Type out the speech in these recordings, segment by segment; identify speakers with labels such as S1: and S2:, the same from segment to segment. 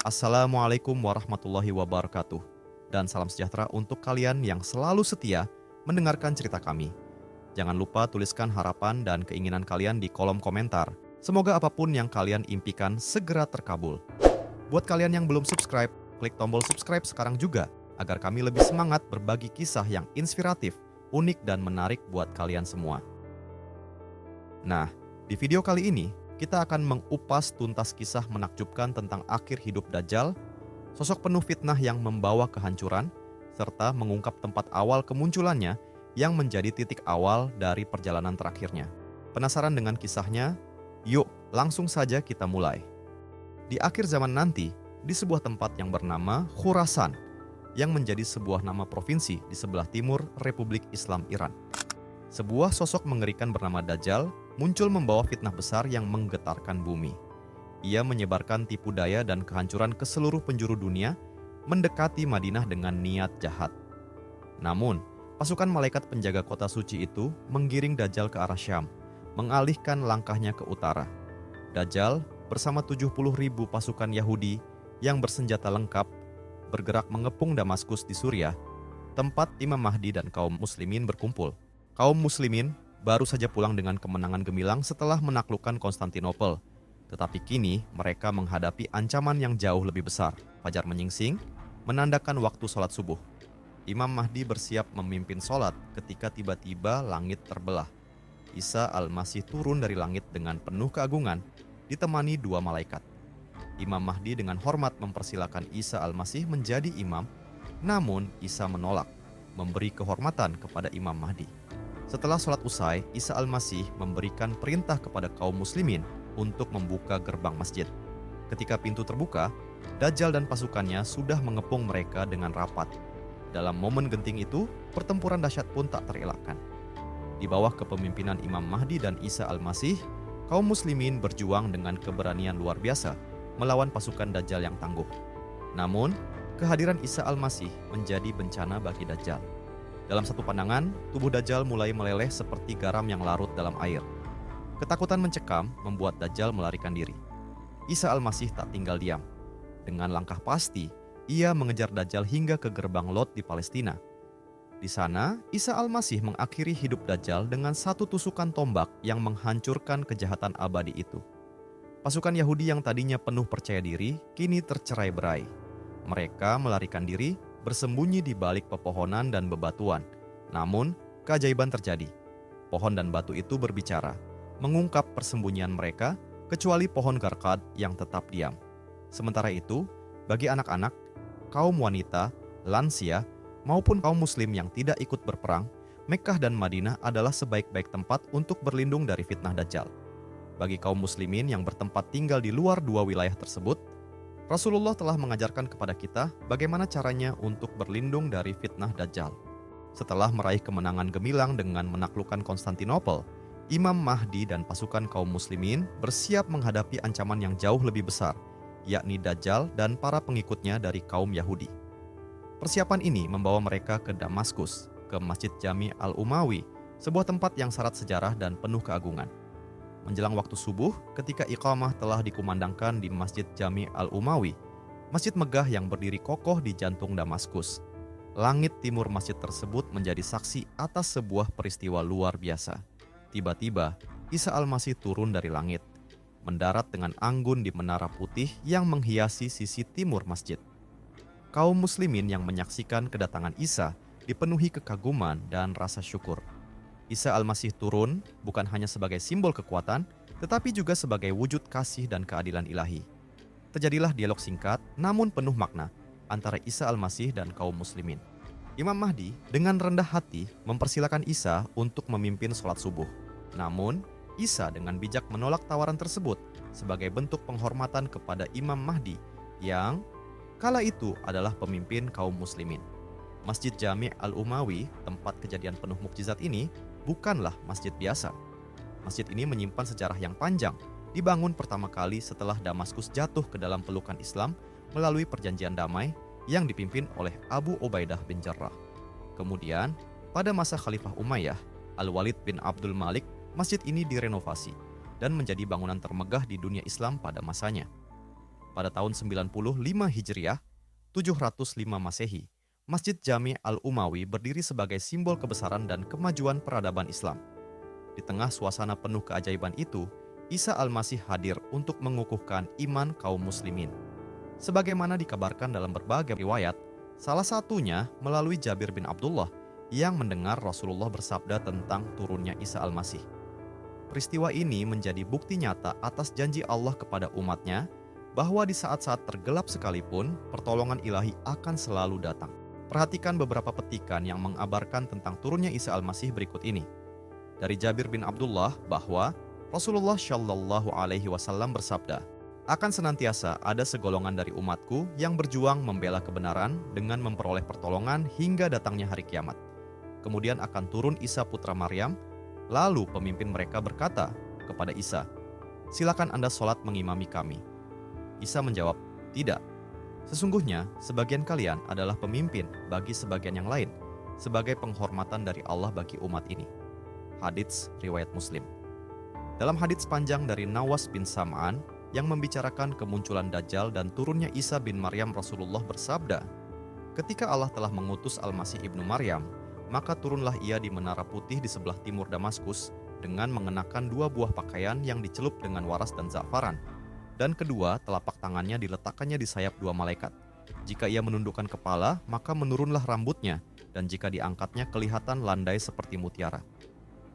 S1: Assalamualaikum warahmatullahi wabarakatuh. Dan salam sejahtera untuk kalian yang selalu setia mendengarkan cerita kami. Jangan lupa tuliskan harapan dan keinginan kalian di kolom komentar. Semoga apapun yang kalian impikan segera terkabul. Buat kalian yang belum subscribe, klik tombol subscribe sekarang juga agar kami lebih semangat berbagi kisah yang inspiratif, unik, dan menarik buat kalian semua. Nah, di video kali ini kita akan mengupas tuntas kisah menakjubkan tentang akhir hidup Dajjal, sosok penuh fitnah yang membawa kehancuran, serta mengungkap tempat awal kemunculannya yang menjadi titik awal dari perjalanan terakhirnya. Penasaran dengan kisahnya? Yuk, langsung saja kita mulai. Di akhir zaman nanti, di sebuah tempat yang bernama Khurasan, yang menjadi sebuah nama provinsi di sebelah timur Republik Islam Iran. Sebuah sosok mengerikan bernama Dajjal muncul membawa fitnah besar yang menggetarkan bumi. Ia menyebarkan tipu daya dan kehancuran ke seluruh penjuru dunia, mendekati Madinah dengan niat jahat. Namun, pasukan malaikat penjaga kota suci itu menggiring Dajjal ke arah Syam, mengalihkan langkahnya ke utara. Dajjal bersama 70.000 pasukan Yahudi yang bersenjata lengkap bergerak mengepung Damaskus di Suriah, tempat Imam Mahdi dan kaum muslimin berkumpul. Kaum muslimin baru saja pulang dengan kemenangan gemilang setelah menaklukkan Konstantinopel. Tetapi kini mereka menghadapi ancaman yang jauh lebih besar. Fajar menyingsing, menandakan waktu sholat subuh. Imam Mahdi bersiap memimpin sholat ketika tiba-tiba langit terbelah. Isa Al-Masih turun dari langit dengan penuh keagungan, ditemani dua malaikat. Imam Mahdi dengan hormat mempersilakan Isa Al-Masih menjadi imam, namun Isa menolak, memberi kehormatan kepada Imam Mahdi. Setelah sholat usai, Isa Al-Masih memberikan perintah kepada kaum muslimin untuk membuka gerbang masjid. Ketika pintu terbuka, Dajjal dan pasukannya sudah mengepung mereka dengan rapat. Dalam momen genting itu, pertempuran dahsyat pun tak terelakkan. Di bawah kepemimpinan Imam Mahdi dan Isa Al-Masih, kaum muslimin berjuang dengan keberanian luar biasa melawan pasukan Dajjal yang tangguh. Namun, kehadiran Isa Al-Masih menjadi bencana bagi Dajjal. Dalam satu pandangan, tubuh Dajjal mulai meleleh seperti garam yang larut dalam air. Ketakutan mencekam membuat Dajjal melarikan diri. Isa Al-Masih tak tinggal diam. Dengan langkah pasti, ia mengejar Dajjal hingga ke gerbang Lot di Palestina. Di sana, Isa Al-Masih mengakhiri hidup Dajjal dengan satu tusukan tombak yang menghancurkan kejahatan abadi itu. Pasukan Yahudi yang tadinya penuh percaya diri, kini tercerai-berai. Mereka melarikan diri, bersembunyi di balik pepohonan dan bebatuan. Namun, keajaiban terjadi. Pohon dan batu itu berbicara, mengungkap persembunyian mereka, kecuali pohon Garqad yang tetap diam. Sementara itu, bagi anak-anak, kaum wanita, lansia, maupun kaum muslim yang tidak ikut berperang, Mekkah dan Madinah adalah sebaik-baik tempat untuk berlindung dari fitnah Dajjal. Bagi kaum muslimin yang bertempat tinggal di luar dua wilayah tersebut, Rasulullah telah mengajarkan kepada kita bagaimana caranya untuk berlindung dari fitnah Dajjal. Setelah meraih kemenangan gemilang dengan menaklukkan Konstantinopel, Imam Mahdi dan pasukan kaum muslimin bersiap menghadapi ancaman yang jauh lebih besar, yakni Dajjal dan para pengikutnya dari kaum Yahudi. Persiapan ini membawa mereka ke Damaskus, ke Masjid Jami Al-Umawi, sebuah tempat yang syarat sejarah dan penuh keagungan. Menjelang waktu subuh, ketika iqamah telah dikumandangkan di Masjid Jami Al-Umawi, masjid megah yang berdiri kokoh di jantung Damaskus. Langit timur masjid tersebut menjadi saksi atas sebuah peristiwa luar biasa. Tiba-tiba, Isa Al-Masih turun dari langit, mendarat dengan anggun di menara putih yang menghiasi sisi timur masjid. Kaum muslimin yang menyaksikan kedatangan Isa dipenuhi kekaguman dan rasa syukur. Isa Al-Masih turun bukan hanya sebagai simbol kekuatan, tetapi juga sebagai wujud kasih dan keadilan ilahi. Terjadilah dialog singkat namun penuh makna antara Isa Al-Masih dan kaum muslimin. Imam Mahdi dengan rendah hati mempersilakan Isa untuk memimpin sholat subuh. Namun, Isa dengan bijak menolak tawaran tersebut sebagai bentuk penghormatan kepada Imam Mahdi yang kala itu adalah pemimpin kaum muslimin. Masjid Jami Al-Umawi, tempat kejadian penuh mukjizat ini, bukanlah masjid biasa. Masjid ini menyimpan sejarah yang panjang, dibangun pertama kali setelah Damaskus jatuh ke dalam pelukan Islam melalui perjanjian damai yang dipimpin oleh Abu Ubaidah bin Jarrah. Kemudian, pada masa Khalifah Umayyah, Al-Walid bin Abdul Malik, masjid ini direnovasi dan menjadi bangunan termegah di dunia Islam pada masanya. pada tahun 95 Hijriah, 705 Masehi, Masjid Jami Al-Umawi berdiri sebagai simbol kebesaran dan kemajuan peradaban Islam. Di tengah suasana penuh keajaiban itu, Isa Al-Masih hadir untuk mengukuhkan iman kaum muslimin. Sebagaimana dikabarkan dalam berbagai riwayat, salah satunya melalui Jabir bin Abdullah yang mendengar Rasulullah bersabda tentang turunnya Isa Al-Masih. Peristiwa ini menjadi bukti nyata atas janji Allah kepada umatnya bahwa di saat-saat tergelap sekalipun, pertolongan ilahi akan selalu datang. Perhatikan beberapa petikan yang mengabarkan tentang turunnya Isa Al-Masih berikut ini. Dari Jabir bin Abdullah bahwa Rasulullah Shallallahu Alaihi Wasallam bersabda, akan senantiasa ada segolongan dari umatku yang berjuang membela kebenaran dengan memperoleh pertolongan hingga datangnya hari kiamat. Kemudian akan turun Isa putra Maryam, lalu pemimpin mereka berkata kepada Isa, silakan Anda sholat mengimami kami. Isa menjawab, tidak. Sesungguhnya sebagian kalian adalah pemimpin bagi sebagian yang lain, sebagai penghormatan dari Allah bagi umat ini. Hadits riwayat Muslim. Dalam hadits panjang dari Nawas bin Sam'an yang membicarakan kemunculan Dajjal dan turunnya Isa bin Maryam, Rasulullah bersabda, ketika Allah telah mengutus Al-Masih ibnu Maryam, maka turunlah ia di menara putih di sebelah timur Damaskus dengan mengenakan 2 buah pakaian yang dicelup dengan waras dan za'faran, dan kedua telapak tangannya diletakkannya di sayap 2 malaikat. Jika ia menundukkan kepala, maka menurunlah rambutnya, dan jika diangkatnya kelihatan landai seperti mutiara.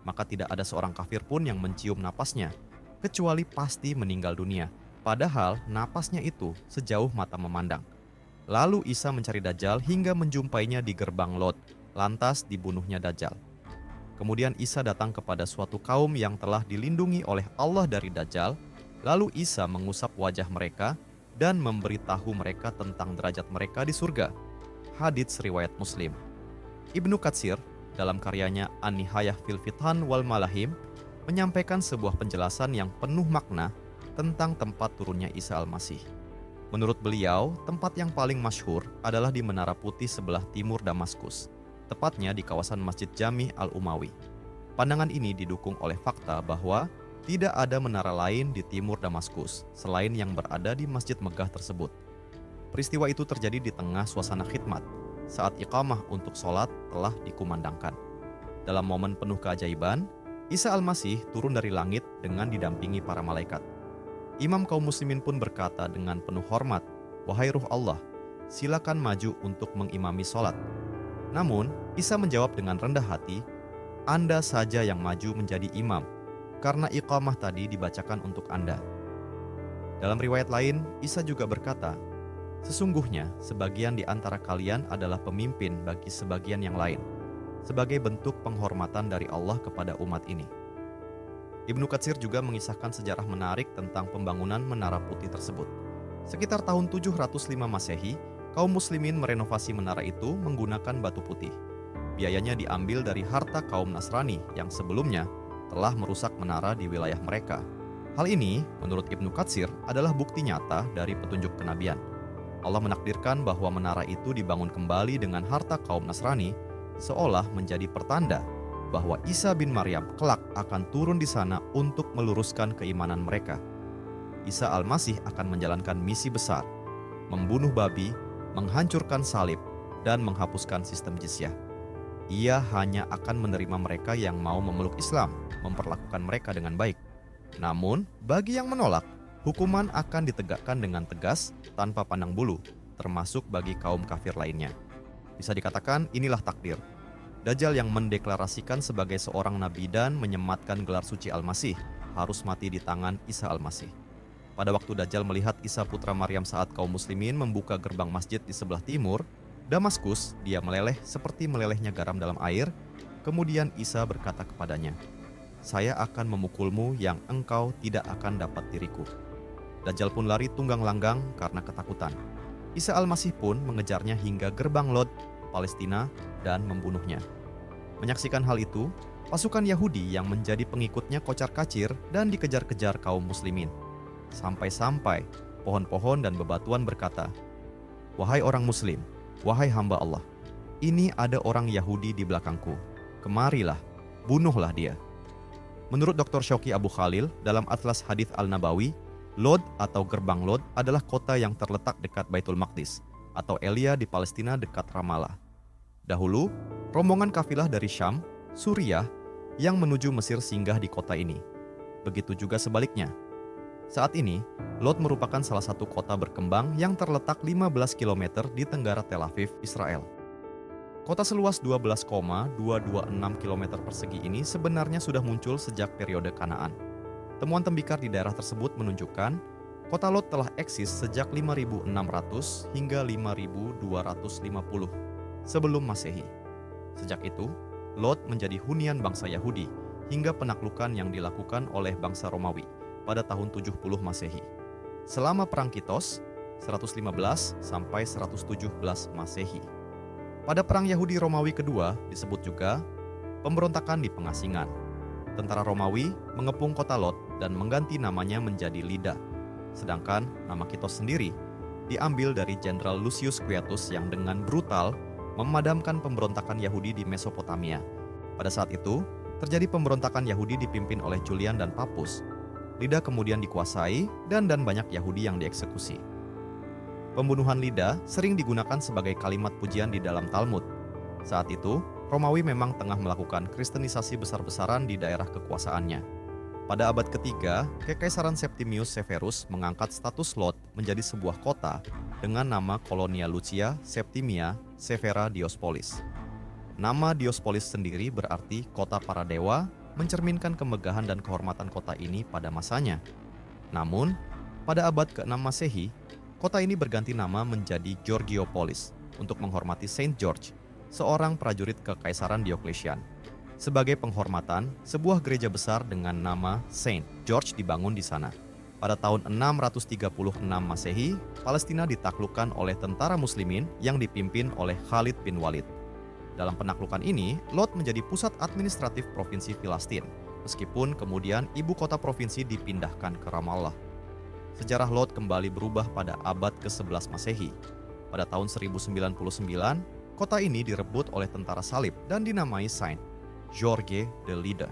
S1: Maka tidak ada seorang kafir pun yang mencium napasnya, kecuali pasti meninggal dunia, padahal napasnya itu sejauh mata memandang. Lalu Isa mencari Dajjal hingga menjumpainya di gerbang Lot, lantas dibunuhnya Dajjal. Kemudian Isa datang kepada suatu kaum yang telah dilindungi oleh Allah dari Dajjal, lalu Isa mengusap wajah mereka dan memberitahu mereka tentang derajat mereka di surga. Hadits riwayat Muslim. Ibnu Katsir dalam karyanya An-Nihayah fil Fithan wal Malahim menyampaikan sebuah penjelasan yang penuh makna tentang tempat turunnya Isa Al-Masih. Menurut beliau, tempat yang paling masyhur adalah di Menara Putih sebelah timur Damaskus, tepatnya di kawasan Masjid Jami Al-Umawi. Pandangan ini didukung oleh fakta bahwa tidak ada menara lain di timur Damaskus selain yang berada di Masjid Megah tersebut. Peristiwa itu terjadi di tengah suasana khidmat, saat iqamah untuk sholat telah dikumandangkan. Dalam momen penuh keajaiban, Isa Al-Masih turun dari langit dengan didampingi para malaikat. Imam kaum muslimin pun berkata dengan penuh hormat, wahai ruh Allah, silakan maju untuk mengimami sholat. Namun, Isa menjawab dengan rendah hati, Anda saja yang maju menjadi imam, karena iqamah tadi dibacakan untuk Anda. Dalam riwayat lain, Isa juga berkata, sesungguhnya sebagian di antara kalian adalah pemimpin bagi sebagian yang lain, sebagai bentuk penghormatan dari Allah kepada umat ini. Ibnu Katsir juga mengisahkan sejarah menarik tentang pembangunan Menara Putih tersebut. Sekitar tahun 705 Masehi, kaum muslimin merenovasi menara itu menggunakan batu putih. Biayanya diambil dari harta kaum Nasrani yang sebelumnya telah merusak menara di wilayah mereka. Hal ini, menurut Ibnu Katsir, adalah bukti nyata dari petunjuk kenabian. Allah menakdirkan bahwa menara itu dibangun kembali dengan harta kaum Nasrani, seolah menjadi pertanda bahwa Isa bin Maryam kelak akan turun di sana untuk meluruskan keimanan mereka. Isa Al-Masih akan menjalankan misi besar, membunuh babi, menghancurkan salib, dan menghapuskan sistem jizyah. Ia hanya akan menerima mereka yang mau memeluk Islam, memperlakukan mereka dengan baik. Namun, bagi yang menolak, hukuman akan ditegakkan dengan tegas tanpa pandang bulu, termasuk bagi kaum kafir lainnya. Bisa dikatakan inilah takdir. Dajjal yang mendeklarasikan sebagai seorang nabi dan menyematkan gelar suci Al-Masih harus mati di tangan Isa Al-Masih. Pada waktu Dajjal melihat Isa putra Maryam saat kaum muslimin membuka gerbang masjid di sebelah timur, Damaskus, dia meleleh seperti melelehnya garam dalam air. Kemudian Isa berkata kepadanya, saya akan memukulmu yang engkau tidak akan dapat diriku. Dajjal pun lari tunggang langgang karena ketakutan. Isa Al-Masih pun mengejarnya hingga gerbang Lod, Palestina, dan membunuhnya. Menyaksikan hal itu, pasukan Yahudi yang menjadi pengikutnya kocar-kacir dan dikejar-kejar kaum muslimin. Sampai-sampai pohon-pohon dan bebatuan berkata, wahai orang muslim, wahai hamba Allah, ini ada orang Yahudi di belakangku. Kemarilah, bunuhlah dia. Menurut Dr. Syauqi Abu Khalil dalam Atlas Hadits Al-Nabawi, Lod atau Gerbang Lod adalah kota yang terletak dekat Baitul Maqdis atau Elia di Palestina dekat Ramallah. Dahulu, rombongan kafilah dari Syam, Suriah, yang menuju Mesir singgah di kota ini. Begitu juga sebaliknya. Saat ini, Lod merupakan salah satu kota berkembang yang terletak 15 km di tenggara Tel Aviv, Israel. Kota seluas 12,226 km persegi ini sebenarnya sudah muncul sejak periode Kanaan. Temuan tembikar di daerah tersebut menunjukkan kota Lod telah eksis sejak 5.600 hingga 5.250 sebelum Masehi. Sejak itu, Lod menjadi hunian bangsa Yahudi hingga penaklukan yang dilakukan oleh bangsa Romawi pada tahun 70 Masehi. Selama Perang Kitos, 115 sampai 117 Masehi. Pada Perang Yahudi Romawi kedua disebut juga pemberontakan di pengasingan. Tentara Romawi mengepung kota Lod dan mengganti namanya menjadi Lida. Sedangkan nama Kitos sendiri diambil dari Jenderal Lucius Quietus yang dengan brutal memadamkan pemberontakan Yahudi di Mesopotamia. Pada saat itu, terjadi pemberontakan Yahudi dipimpin oleh Julian dan Papus. Lida kemudian dikuasai dan banyak Yahudi yang dieksekusi. Pembunuhan Lida sering digunakan sebagai kalimat pujian di dalam Talmud. Saat itu, Romawi memang tengah melakukan kristenisasi besar-besaran di daerah kekuasaannya. Pada abad ketiga, Kekaisaran Septimius Severus mengangkat status Lod menjadi sebuah kota dengan nama Colonia Lucia Septimia Severa Diospolis. Nama Diospolis sendiri berarti kota para dewa, mencerminkan kemegahan dan kehormatan kota ini pada masanya. Namun, pada abad ke-6 Masehi, kota ini berganti nama menjadi Georgiopolis untuk menghormati Saint George, seorang prajurit Kekaisaran Diocletian. Sebagai penghormatan, sebuah gereja besar dengan nama Saint George dibangun di sana. Pada tahun 636 Masehi, Palestina ditaklukkan oleh tentara muslimin yang dipimpin oleh Khalid bin Walid. Dalam penaklukan ini, Lod menjadi pusat administratif Provinsi Filastin, meskipun kemudian ibu kota provinsi dipindahkan ke Ramallah. Sejarah Lod kembali berubah pada abad ke-11 Masehi. Pada tahun 1099, kota ini direbut oleh tentara salib dan dinamai Saint George de Lida.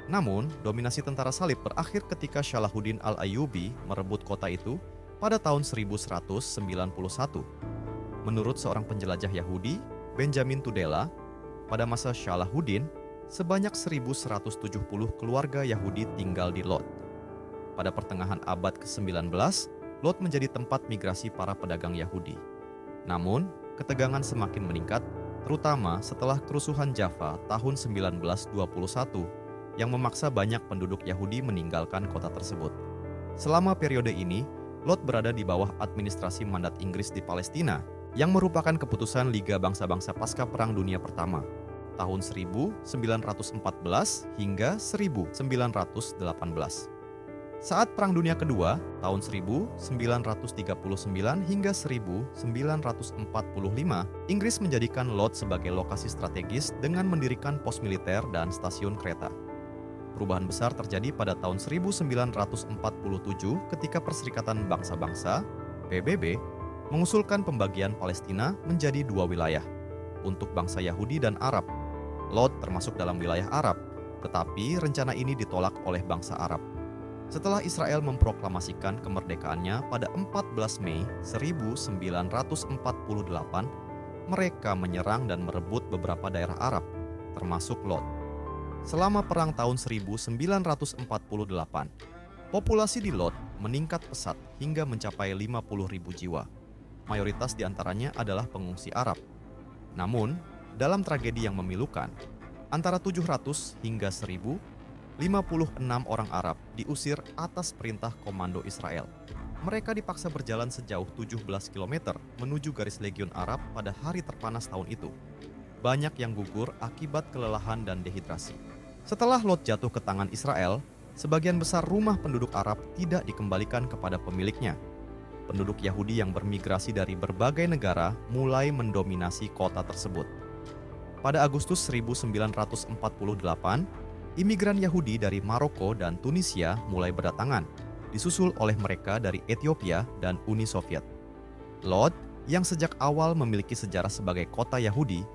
S1: Namun, dominasi tentara salib berakhir ketika Salahuddin al-Ayyubi merebut kota itu pada tahun 1191. Menurut seorang penjelajah Yahudi, Benjamin Tudela, pada masa Salahuddin, sebanyak 1170 keluarga Yahudi tinggal di Lod. Pada pertengahan abad ke-19, Lod menjadi tempat migrasi para pedagang Yahudi. Namun, ketegangan semakin meningkat, terutama setelah kerusuhan Jaffa tahun 1921 yang memaksa banyak penduduk Yahudi meninggalkan kota tersebut. Selama periode ini, Lod berada di bawah administrasi mandat Inggris di Palestina, yang merupakan keputusan Liga Bangsa-Bangsa pasca Perang Dunia Pertama, tahun 1914 hingga 1918. Saat Perang Dunia Kedua, tahun 1939 hingga 1945, Inggris menjadikan Lod sebagai lokasi strategis dengan mendirikan pos militer dan stasiun kereta. Perubahan besar terjadi pada tahun 1947 ketika Perserikatan Bangsa-Bangsa, PBB, mengusulkan pembagian Palestina menjadi dua wilayah, untuk bangsa Yahudi dan Arab. Lod termasuk dalam wilayah Arab, tetapi rencana ini ditolak oleh bangsa Arab. Setelah Israel memproklamasikan kemerdekaannya pada 14 Mei 1948, mereka menyerang dan merebut beberapa daerah Arab, termasuk Lod. Selama Perang tahun 1948, populasi di Lod meningkat pesat hingga mencapai 50.000 jiwa. Mayoritas di antaranya adalah pengungsi Arab. Namun, dalam tragedi yang memilukan, antara 700 hingga 1.056 orang Arab diusir atas perintah komando Israel. Mereka dipaksa berjalan sejauh 17 km menuju garis Legiun Arab pada hari terpanas tahun itu. Banyak yang gugur akibat kelelahan dan dehidrasi. Setelah Lod jatuh ke tangan Israel, sebagian besar rumah penduduk Arab tidak dikembalikan kepada pemiliknya. Penduduk Yahudi yang bermigrasi dari berbagai negara mulai mendominasi kota tersebut. Pada Agustus 1948, imigran Yahudi dari Maroko dan Tunisia mulai berdatangan, disusul oleh mereka dari Ethiopia dan Uni Soviet. Lod, yang sejak awal memiliki sejarah sebagai kota Yahudi,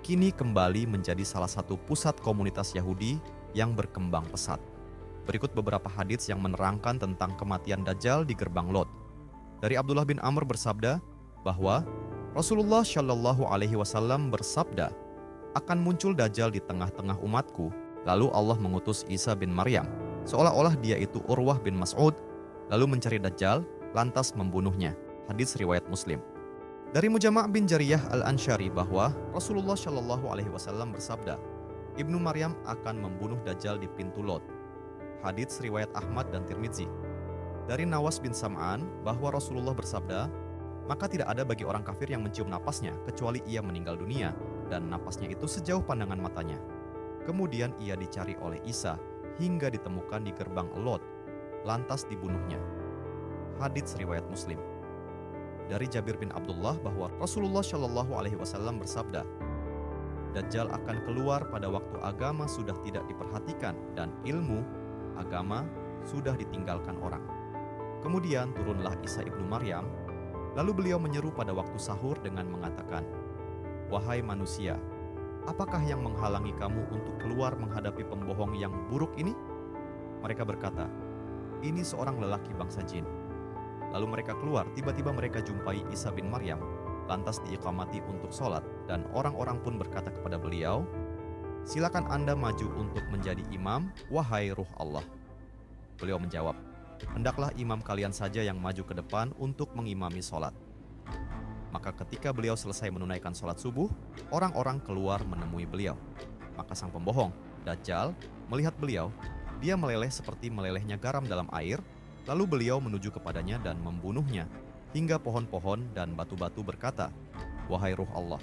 S1: kini kembali menjadi salah satu pusat komunitas Yahudi yang berkembang pesat. Berikut beberapa hadits yang menerangkan tentang kematian Dajjal di gerbang Lot. Dari Abdullah bin Amr bersabda bahwa Rasulullah Shallallahu Alaihi Wasallam bersabda, akan muncul Dajjal di tengah-tengah umatku. Lalu Allah mengutus Isa bin Maryam, seolah-olah dia itu Urwah bin Mas'ud, lalu mencari Dajjal, lantas membunuhnya. Hadits riwayat Muslim. Dari Mujama' bin Jariyah al-Ansyari bahwa Rasulullah Shallallahu Alaihi Wasallam bersabda, Ibnu Maryam akan membunuh Dajjal di pintu Lot. Hadits riwayat Ahmad dan Tirmidzi. Dari Nawas bin Sam'an bahwa Rasulullah bersabda, maka tidak ada bagi orang kafir yang mencium napasnya kecuali ia meninggal dunia dan napasnya itu sejauh pandangan matanya. Kemudian ia dicari oleh Isa hingga ditemukan di gerbang Lot, lantas dibunuhnya. Hadits riwayat Muslim. Dari Jabir bin Abdullah bahwa Rasulullah Shallallahu Alaihi Wasallam bersabda, Dajjal akan keluar pada waktu agama sudah tidak diperhatikan dan ilmu agama sudah ditinggalkan orang. Kemudian turunlah Isa ibnu Maryam, lalu beliau menyeru pada waktu sahur dengan mengatakan, wahai manusia, apakah yang menghalangi kamu untuk keluar menghadapi pembohong yang buruk ini? Mereka berkata, ini seorang lelaki bangsa jin. Lalu mereka keluar, tiba-tiba mereka jumpai Isa bin Maryam, lantas diiqamati untuk sholat, dan orang-orang pun berkata kepada beliau, silakan Anda maju untuk menjadi imam, wahai ruh Allah. Beliau menjawab, hendaklah imam kalian saja yang maju ke depan untuk mengimami sholat. Maka ketika beliau selesai menunaikan sholat subuh, orang-orang keluar menemui beliau. Maka sang pembohong, Dajjal, melihat beliau, dia meleleh seperti melelehnya garam dalam air, lalu beliau menuju kepadanya dan membunuhnya, hingga pohon-pohon dan batu-batu berkata, wahai ruh Allah,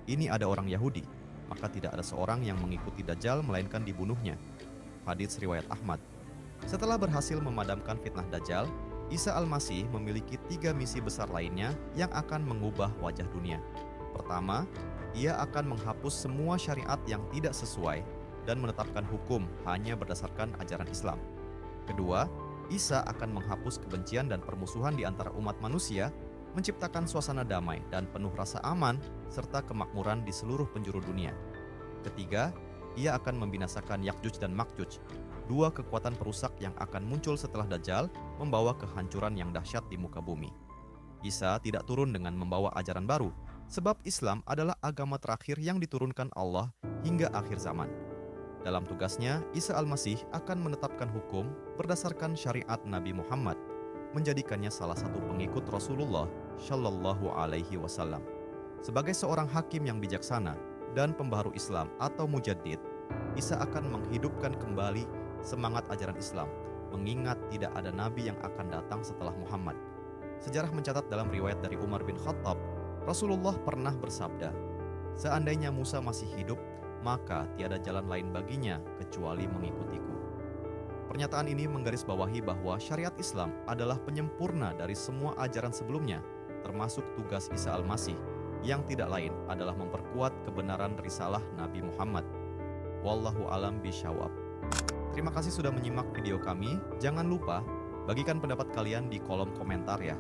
S1: ini ada orang Yahudi, maka tidak ada seorang yang mengikuti Dajjal melainkan dibunuhnya. Hadits riwayat Ahmad. Setelah berhasil memadamkan fitnah Dajjal, Isa al-Masih memiliki 3 misi besar lainnya yang akan mengubah wajah dunia. Pertama, ia akan menghapus semua syariat yang tidak sesuai dan menetapkan hukum hanya berdasarkan ajaran Islam. Kedua, Isa akan menghapus kebencian dan permusuhan di antara umat manusia, menciptakan suasana damai dan penuh rasa aman serta kemakmuran di seluruh penjuru dunia. Ketiga, ia akan membinasakan Yakjuj dan Makjuj, 2 kekuatan perusak yang akan muncul setelah Dajjal membawa kehancuran yang dahsyat di muka bumi. Isa tidak turun dengan membawa ajaran baru, sebab Islam adalah agama terakhir yang diturunkan Allah hingga akhir zaman. Dalam tugasnya, Isa al-Masih akan menetapkan hukum berdasarkan syariat Nabi Muhammad, menjadikannya salah satu pengikut Rasulullah Shallallahu Alaihi Wasallam. Sebagai seorang hakim yang bijaksana dan pembaharu Islam atau mujaddid, Isa akan menghidupkan kembali semangat ajaran Islam, mengingat tidak ada nabi yang akan datang setelah Muhammad. Sejarah mencatat dalam riwayat dari Umar bin Khattab, Rasulullah pernah bersabda, seandainya Musa masih hidup, maka tiada jalan lain baginya kecuali mengikutiku. Pernyataan ini menggarisbawahi bahwa syariat Islam adalah penyempurna dari semua ajaran sebelumnya, termasuk tugas Isa al-Masih, yang tidak lain adalah memperkuat kebenaran risalah Nabi Muhammad. Wallahu alam bisyawab. Terima kasih sudah menyimak video kami. Jangan lupa bagikan pendapat kalian di kolom komentar ya.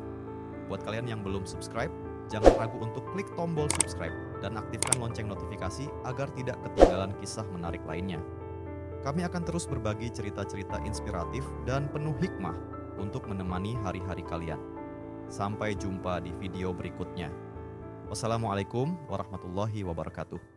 S1: Buat kalian yang belum subscribe, jangan ragu untuk klik tombol subscribe dan aktifkan lonceng notifikasi agar tidak ketinggalan kisah menarik lainnya. Kami akan terus berbagi cerita-cerita inspiratif dan penuh hikmah untuk menemani hari-hari kalian. Sampai jumpa di video berikutnya. Wassalamualaikum warahmatullahi wabarakatuh.